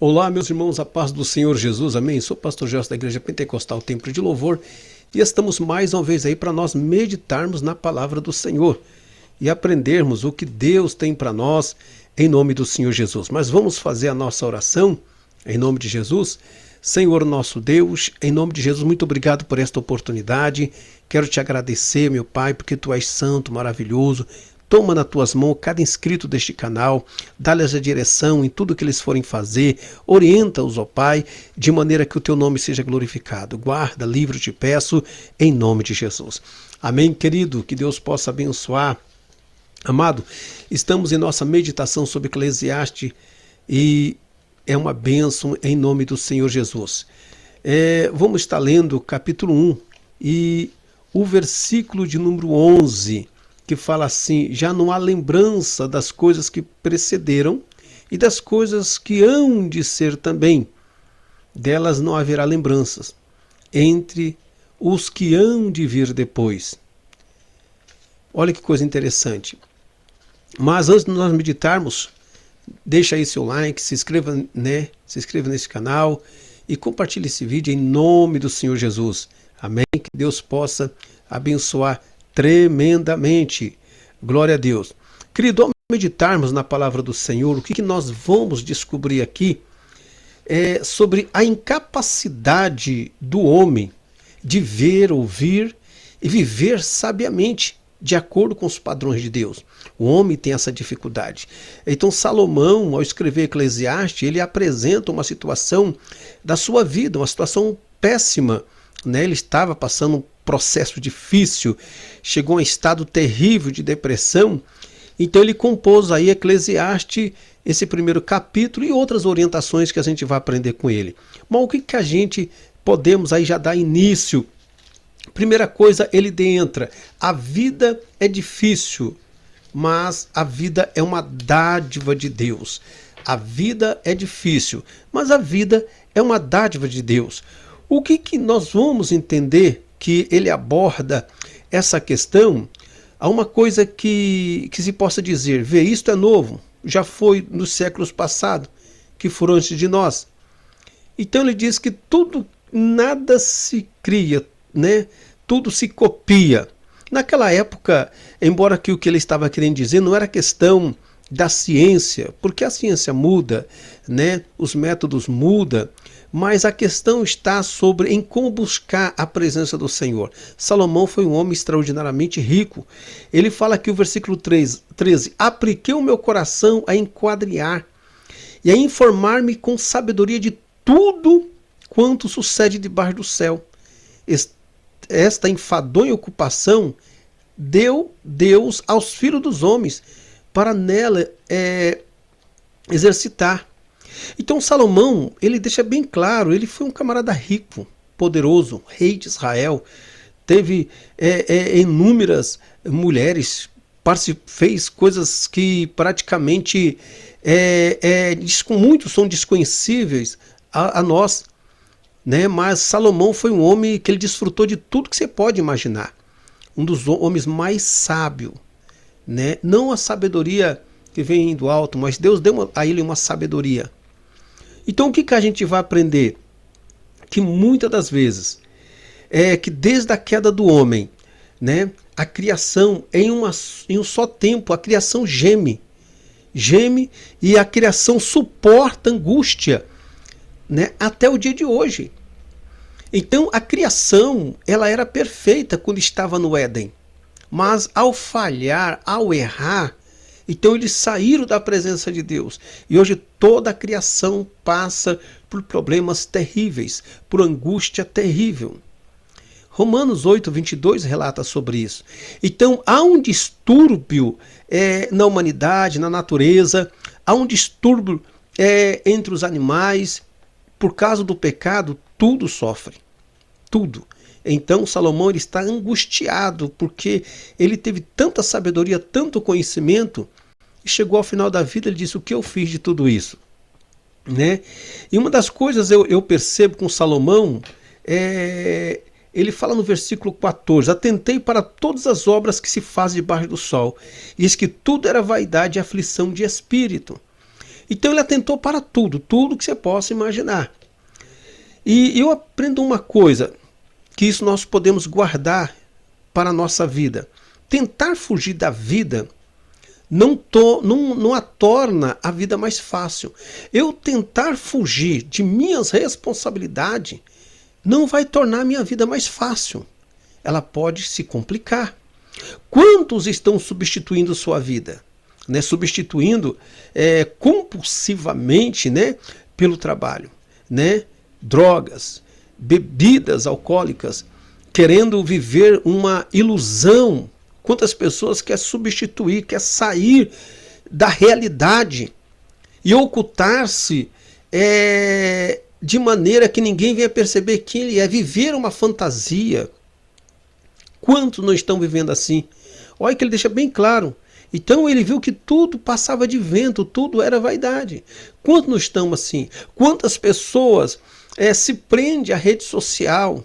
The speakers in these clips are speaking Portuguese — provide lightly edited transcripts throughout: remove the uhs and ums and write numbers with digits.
Olá, meus irmãos, a paz do Senhor Jesus, amém? Sou o pastor Gelson da Igreja Pentecostal Templo de Louvor e estamos mais uma vez aí para nós meditarmos na palavra do Senhor e aprendermos o que Deus tem para nós em nome do Senhor Jesus. Mas vamos fazer a nossa oração em nome de Jesus. Senhor nosso Deus, em nome de Jesus, muito obrigado por esta oportunidade. Quero te agradecer, meu Pai, porque tu és santo, maravilhoso. Toma nas tuas mãos cada inscrito deste canal, dá-lhes a direção em tudo que eles forem fazer, orienta-os, ó Pai, de maneira que o teu nome seja glorificado. Guarda, livre, te peço, em nome de Jesus. Amém, querido, que Deus possa abençoar. Amado, estamos em nossa meditação sobre Eclesiastes e é uma bênção em nome do Senhor Jesus. Vamos estar lendo o capítulo 1 e o versículo de número 11, que fala assim: já não há lembrança das coisas que precederam e das coisas que hão de ser também. Delas não haverá lembranças entre os que hão de vir depois. Olha que coisa interessante. Mas antes de nós meditarmos, deixa aí seu like, se inscreva nesse canal e compartilhe esse vídeo em nome do Senhor Jesus. Amém? Que Deus possa abençoar tremendamente. Glória a Deus. Querido, ao meditarmos na palavra do Senhor, o que nós vamos descobrir aqui é sobre a incapacidade do homem de ver, ouvir e viver sabiamente, de acordo com os padrões de Deus. O homem tem essa dificuldade. Então Salomão, ao escrever Eclesiastes, ele apresenta uma situação da sua vida, uma situação péssima. Ele estava passando um processo difícil, chegou a um estado terrível de depressão. Então ele compôs aí Eclesiastes, esse primeiro capítulo e outras orientações que a gente vai aprender com ele. Mas o que a gente podemos aí já dar início? Primeira coisa, ele entra: a vida é difícil, mas a vida é uma dádiva de Deus. A vida é difícil, mas a vida é uma dádiva de Deus. O que nós vamos entender que ele aborda essa questão? Há uma coisa que se possa dizer: vê, isto é novo, já foi nos séculos passados, que foram antes de nós. Então ele diz que nada se cria, tudo se copia. Naquela época, embora que o que ele estava querendo dizer não era questão da ciência, porque a ciência muda, os métodos mudam, mas a questão está em como buscar a presença do Senhor. Salomão foi um homem extraordinariamente rico. Ele fala aqui o versículo 13: apliquei o meu coração a enquadrear e a informar-me com sabedoria de tudo quanto sucede debaixo do céu. Esta enfadonha ocupação deu Deus aos filhos dos homens para nela exercitar. Então Salomão, ele deixa bem claro, ele foi um camarada rico, poderoso, rei de Israel, teve inúmeras mulheres, fez coisas que praticamente muitos são desconhecíveis a nós. Mas Salomão foi um homem que ele desfrutou de tudo que você pode imaginar. Um dos homens mais sábios. Não a sabedoria que vem do alto, mas Deus deu a ele uma sabedoria. Então o que a gente vai aprender? Que muitas das vezes, que desde a queda do homem, a criação, em um só tempo, a criação geme e a criação suporta angústia, até o dia de hoje. Então a criação, ela era perfeita quando estava no Éden, mas ao falhar, ao errar, então eles saíram da presença de Deus, e hoje toda a criação passa por problemas terríveis, por angústia terrível. Romanos 8:22 relata sobre isso. Então há um distúrbio na humanidade, na natureza, há um distúrbio entre os animais. Por causa do pecado, tudo sofre. Tudo. Então Salomão, ele está angustiado porque ele teve tanta sabedoria, tanto conhecimento, e chegou ao final da vida, ele disse: o que eu fiz de tudo isso? E uma das coisas eu percebo com Salomão, ele fala no versículo 14: atentei para todas as obras que se fazem debaixo do sol, e eis que tudo era vaidade e aflição de espírito. Então ele atentou para tudo, tudo que você possa imaginar. E eu aprendo uma coisa, que isso nós podemos guardar para a nossa vida. Tentar fugir da vida não a torna a vida mais fácil. Eu tentar fugir de minhas responsabilidades não vai tornar a minha vida mais fácil. Ela pode se complicar. Quantos estão substituindo sua vida? Substituindo compulsivamente, pelo trabalho, drogas, bebidas alcoólicas, querendo viver uma ilusão. Quantas pessoas quer substituir, quer sair da realidade e ocultar-se de maneira que ninguém venha perceber quem ele é, viver uma fantasia. Quantos não estão vivendo assim? Olha que ele deixa bem claro. Então ele viu que tudo passava de vento, tudo era vaidade. Quantos não estão assim? Quantas pessoas se prendem à rede social,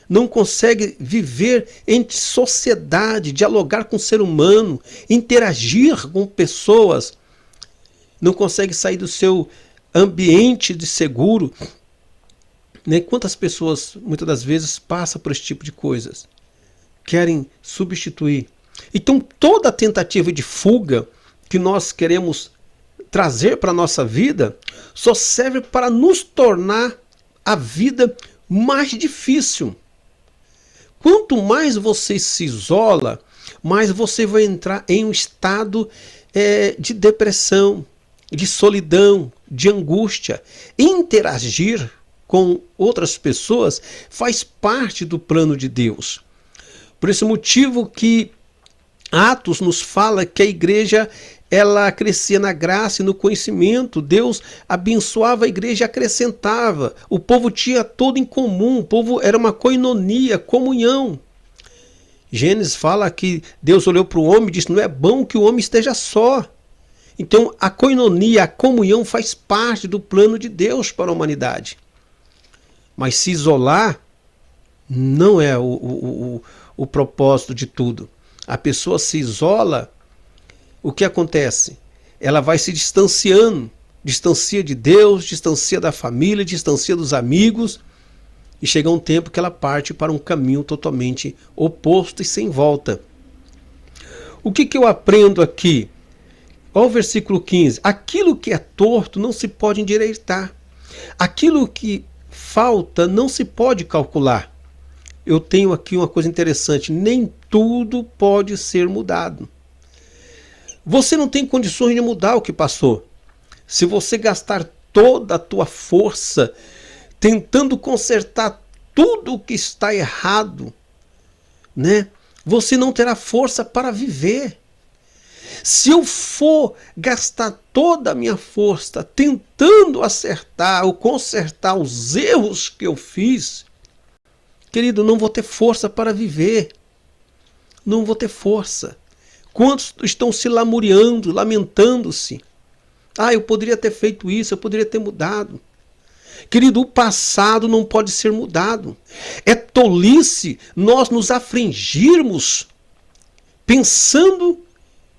não consegue viver em sociedade, dialogar com o ser humano, interagir com pessoas, não consegue sair do seu ambiente de seguro. Quantas pessoas, muitas das vezes, passam por esse tipo de coisas? Querem substituir. Então, toda tentativa de fuga que nós queremos trazer para a nossa vida só serve para nos tornar a vida mais difícil. Quanto mais você se isola, mais você vai entrar em um estado de depressão, de solidão, de angústia. Interagir com outras pessoas faz parte do plano de Deus. Por esse motivo que Atos nos fala que a igreja ela crescia na graça e no conhecimento. Deus abençoava a igreja e acrescentava. O povo tinha tudo em comum. O povo era uma koinonia, comunhão. Gênesis fala que Deus olhou para o homem e disse: não é bom que o homem esteja só. Então a koinonia, a comunhão faz parte do plano de Deus para a humanidade. Mas se isolar não é o propósito de tudo. A pessoa se isola, o que acontece? Ela vai se distanciando, distancia de Deus, distancia da família, distancia dos amigos, e chega um tempo que ela parte para um caminho totalmente oposto e sem volta. O que eu aprendo aqui? Olha o versículo 15. Aquilo que é torto não se pode endireitar. Aquilo que falta não se pode calcular. Eu tenho aqui uma coisa interessante. Nem tudo pode ser mudado. Você não tem condições de mudar o que passou. Se você gastar toda a tua força tentando consertar tudo o que está errado, você não terá força para viver. Se eu for gastar toda a minha força tentando acertar ou consertar os erros que eu fiz, querido, não vou ter força para viver. Não vou ter força. Quantos estão se lamuriando, lamentando-se? Eu poderia ter feito isso, eu poderia ter mudado. Querido, o passado não pode ser mudado. É tolice nós nos afligirmos pensando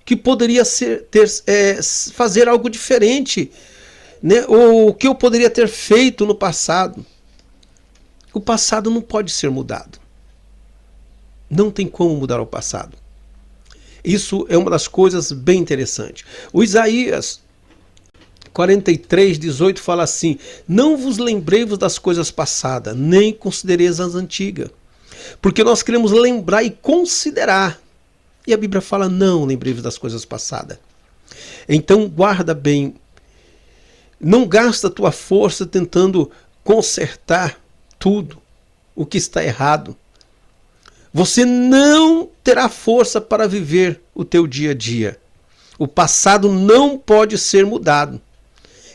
que poderia fazer algo diferente, ou que eu poderia ter feito no passado. O passado não pode ser mudado. Não tem como mudar o passado. Isso é uma das coisas bem interessantes. O Isaías 43:18 fala assim: não vos lembrei-vos das coisas passadas, nem considereis as antigas. Porque nós queremos lembrar e considerar. E a Bíblia fala: não lembrei-vos das coisas passadas. Então guarda bem. Não gasta a tua força tentando consertar tudo o que está errado. Você não terá força para viver o teu dia a dia. O passado não pode ser mudado.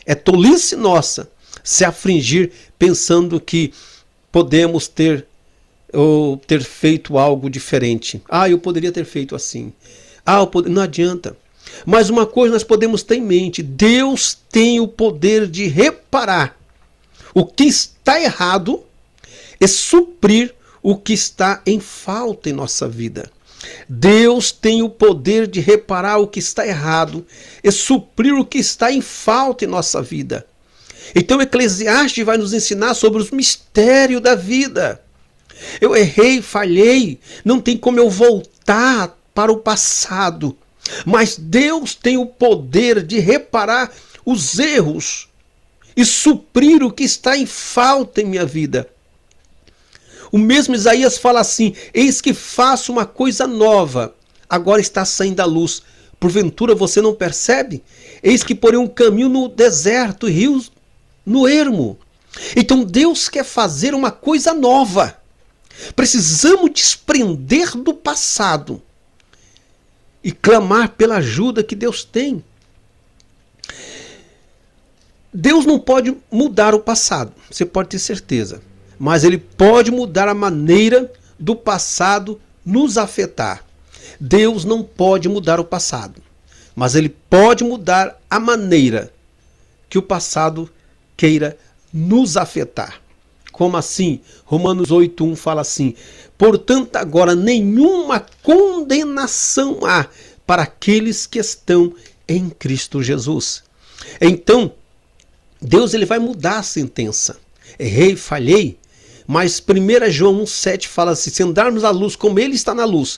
É tolice nossa se afligir pensando que podemos ter feito algo diferente. Eu poderia ter feito assim. Não adianta. Mas uma coisa nós podemos ter em mente: Deus tem o poder de reparar o que está errado e suprir o que está em falta em nossa vida. Deus tem o poder de reparar o que está errado e suprir o que está em falta em nossa vida. Então Eclesiastes vai nos ensinar sobre os mistérios da vida. Eu errei, falhei, não tem como eu voltar para o passado. Mas Deus tem o poder de reparar os erros e suprir o que está em falta em minha vida. O mesmo Isaías fala assim: eis que faço uma coisa nova, agora está saindo à luz. Porventura você não percebe? Eis que porém um caminho no deserto e rios no ermo. Então Deus quer fazer uma coisa nova. Precisamos desprender do passado e clamar pela ajuda que Deus tem. Deus não pode mudar o passado, você pode ter certeza. Mas Ele pode mudar a maneira do passado nos afetar. Deus não pode mudar o passado, mas Ele pode mudar a maneira que o passado queira nos afetar. Como assim? Romanos 8:1 fala assim: portanto agora nenhuma condenação há para aqueles que estão em Cristo Jesus. Então, Deus ele vai mudar a sentença. Errei, falhei, mas 1 João 1,7 fala assim: se andarmos à luz como Ele está na luz,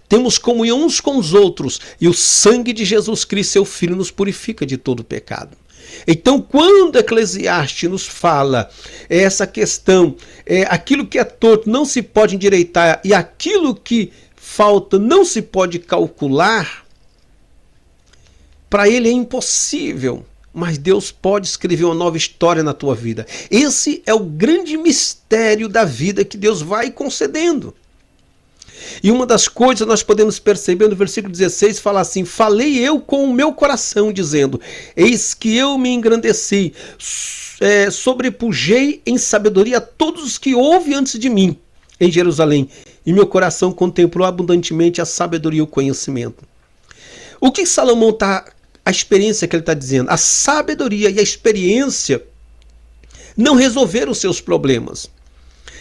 temos comunhão uns com os outros, e o sangue de Jesus Cristo, seu Filho, nos purifica de todo pecado. Então, quando Eclesiastes nos fala essa questão, aquilo que é torto não se pode endireitar e aquilo que falta não se pode calcular, para ele é impossível. Mas Deus pode escrever uma nova história na tua vida. Esse é o grande mistério da vida que Deus vai concedendo. E uma das coisas nós podemos perceber no versículo 16, fala assim: falei eu com o meu coração, dizendo, eis que eu me engrandeci, sobrepujei em sabedoria a todos os que houve antes de mim em Jerusalém, e meu coração contemplou abundantemente a sabedoria e o conhecimento. O que Salomão está... A experiência que ele está dizendo, a sabedoria e a experiência não resolveram os seus problemas.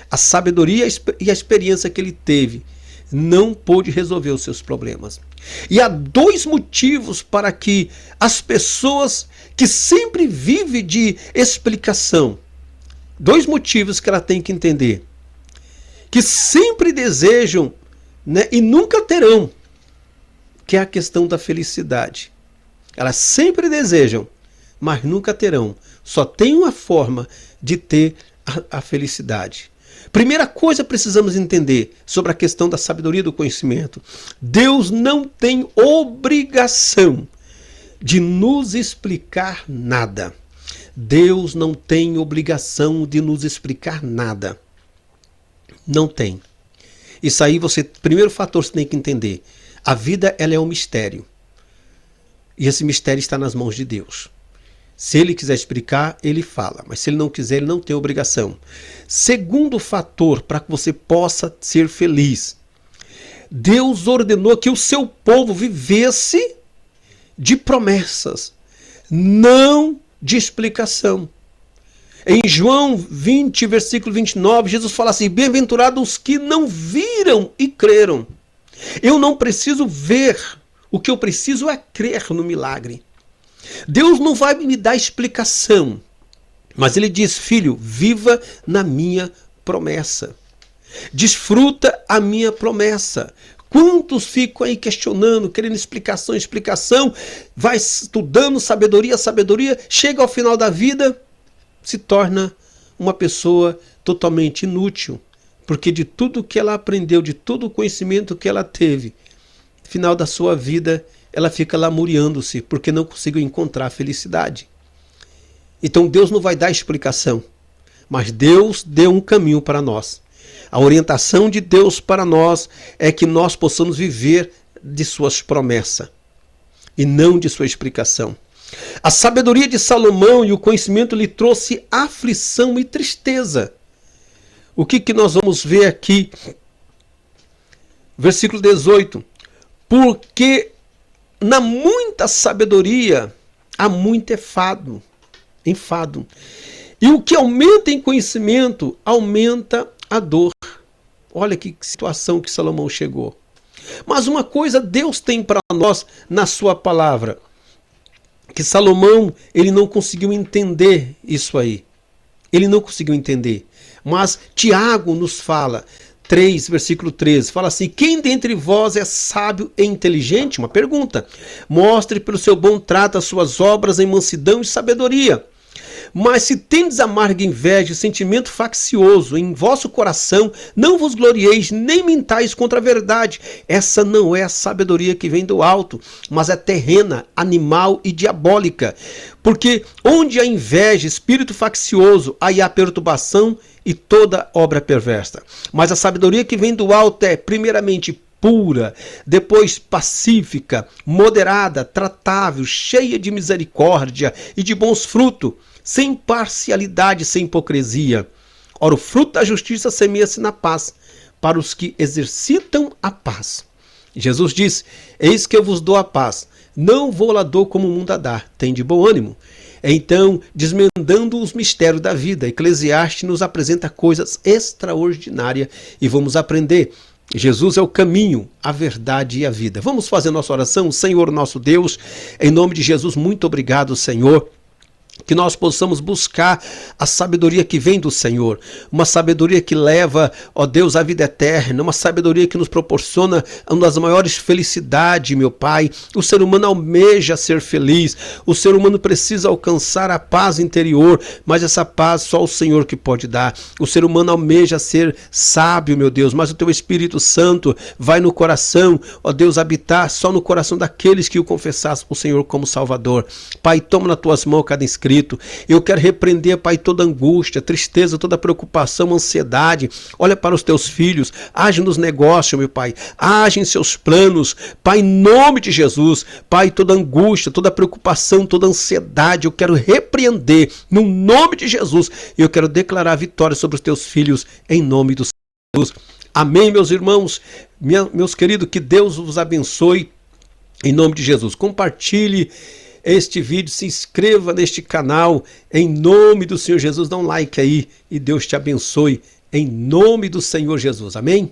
A sabedoria e a experiência que ele teve não pôde resolver os seus problemas. E há dois motivos para que as pessoas que sempre vivem de explicação, dois motivos que ela tem que entender, que sempre desejam, né, e nunca terão, que é a questão da felicidade. Elas sempre desejam, mas nunca terão. Só tem uma forma de ter a felicidade. Primeira coisa precisamos entender sobre a questão da sabedoria e do conhecimento. Deus não tem obrigação de nos explicar nada. Deus não tem obrigação de nos explicar nada. Não tem. Isso aí primeiro fator você tem que entender. A vida ela é um mistério. E esse mistério está nas mãos de Deus. Se Ele quiser explicar, Ele fala. Mas se Ele não quiser, Ele não tem obrigação. Segundo fator para que você possa ser feliz. Deus ordenou que o seu povo vivesse de promessas, não de explicação. Em João 20, versículo 29, Jesus fala assim: bem-aventurados os que não viram e creram. Eu não preciso ver. O que eu preciso é crer no milagre. Deus não vai me dar explicação, mas Ele diz: filho, viva na minha promessa. Desfruta a minha promessa. Quantos ficam aí questionando, querendo explicação, vai estudando sabedoria, chega ao final da vida, se torna uma pessoa totalmente inútil, porque de tudo que ela aprendeu, de todo o conhecimento que ela teve, final da sua vida, ela fica lamuriando-se, porque não conseguiu encontrar felicidade. Então Deus não vai dar explicação, mas Deus deu um caminho para nós. A orientação de Deus para nós é que nós possamos viver de suas promessas e não de sua explicação. A sabedoria de Salomão e o conhecimento lhe trouxe aflição e tristeza. O que nós vamos ver aqui? Versículo 18. Porque na muita sabedoria há muito enfado. E o que aumenta em conhecimento aumenta a dor. Olha que situação que Salomão chegou. Mas uma coisa Deus tem para nós na sua palavra, que Salomão, ele não conseguiu entender isso aí. Ele não conseguiu entender. Mas Tiago nos fala, 3, versículo 13, fala assim: quem dentre vós é sábio e inteligente? Uma pergunta. Mostre pelo seu bom trato as suas obras em mansidão e sabedoria. Mas se tendes amarga inveja e sentimento faccioso em vosso coração, não vos glorieis, nem mintais contra a verdade. Essa não é a sabedoria que vem do alto, mas é terrena, animal e diabólica. Porque onde há inveja, espírito faccioso, aí há perturbação e toda obra perversa. Mas a sabedoria que vem do alto é, primeiramente, pura, depois pacífica, moderada, tratável, cheia de misericórdia e de bons frutos, sem parcialidade, sem hipocrisia. Ora, o fruto da justiça semeia-se na paz, para os que exercitam a paz. Jesus disse: eis que eu vos dou a paz, não vou-la dou como o mundo a dar, tende bom ânimo. Então, desmendando os mistérios da vida, Eclesiastes nos apresenta coisas extraordinárias e vamos aprender. Jesus é o caminho, a verdade e a vida. Vamos fazer nossa oração. Senhor nosso Deus, em nome de Jesus, muito obrigado, Senhor. Que nós possamos buscar a sabedoria que vem do Senhor, uma sabedoria que leva, ó Deus, à vida eterna, uma sabedoria que nos proporciona uma das maiores felicidades, meu Pai. O ser humano almeja ser feliz, o ser humano precisa alcançar a paz interior, mas essa paz só o Senhor que pode dar. O ser humano almeja ser sábio, meu Deus, mas o Teu Espírito Santo vai no coração, ó Deus, habitar só no coração daqueles que o confessassem o Senhor como Salvador. Pai, toma nas Tuas mãos cada inscrito. Eu quero repreender, Pai, toda angústia, tristeza, toda preocupação, ansiedade. Olha para os teus filhos, age nos negócios, meu Pai, age em seus planos, Pai, em nome de Jesus. Pai, toda angústia, toda preocupação, toda ansiedade, eu quero repreender no nome de Jesus. E eu quero declarar vitória sobre os teus filhos em nome do Senhor Jesus. Amém, meus irmãos, meus queridos, que Deus vos abençoe em nome de Jesus. Compartilhe este vídeo, se inscreva neste canal, em nome do Senhor Jesus, dá um like aí e Deus te abençoe, em nome do Senhor Jesus, amém?